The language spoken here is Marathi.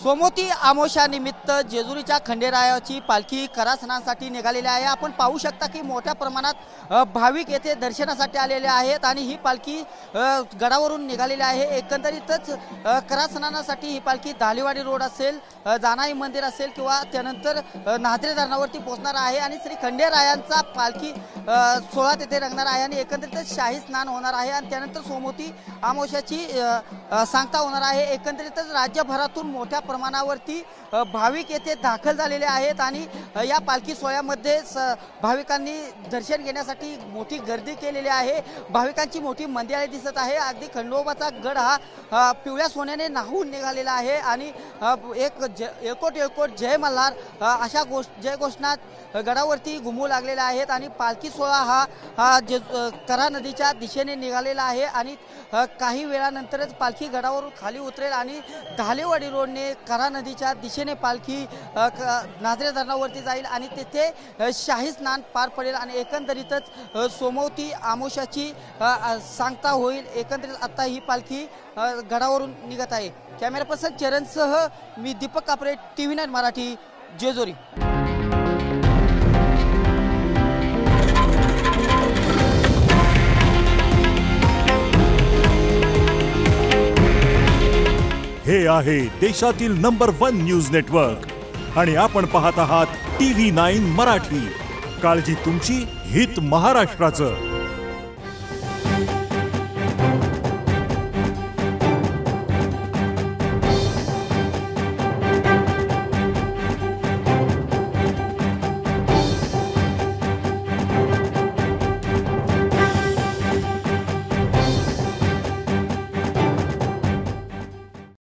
सोमवती अमावस्या निमित्त जेजुरीच्या खंडेरायाची पालखी करासनासाठी निघालेली आहे। आपण पाहू शकता की मोठ्या प्रमाणात भाविक येथे दर्शनासाठी आलेले आहेत आणि ही पालखी गडावरून निघालेली आहे। एकंदरीतच करासनासाठी ही पालखी धालेवाडी रोड असेल, जानाई मंदिर असेल किंवा त्यानंतर नाझरे धरणावरती पोहोचणार आहे आणि श्री खंडेरायांचा पालखी सोहळा तेथे रंगणार आहे आणि एकंदरीतच शाही स्नान होणार आहे आणि त्यानंतर सोमवती अमावस्याची सांगता होणार आहे। एकंदरीतच राज्यभरातून मोठ्या प्रमाणावरती भाविक येथे दाखल झालेले आहेत आणि या पालखी सोहळ्यामध्ये भाविकांनी दर्शन घेण्यासाठी मोठी गर्दी केलेली आहे। भाविकांची मोठी मंदिरे दिसत आहे। अगदी खंडोबाचा गड हा पिवळ्या सोन्याने नाहून निघालेला आहे आणि एकोट जय मल्हार अशा जय घोषणा गडावरती घुमू लागलेल्या आहेत आणि पालखी सोहळा हा करा नदीच्या दिशेने निघालेला आहे आणि काही वेळानंतरच पालखी गडावरून खाली उतरेल आणि धालेवाडी रोडने करा नदीच्या दिशेने पालखी नाझरे धरणावरती जाईल आणि तेथे शाही स्नान पार पडेल आणि एकंदरीतच सोमवती अमावस्याची सांगता होईल। एकंदरीत आता ही पालखी गडावरून निघत आहे। कॅमेरा पर्सन चरणसह मी दीपक कापरे, TV9 मराठी, जेजुरी। हे आहे देशातील नंबर 1 न्यूज नेटवर्क आणि आपण पाहत आहात TV9 मराठी। काळजी तुमची, हित महाराष्ट्राचं।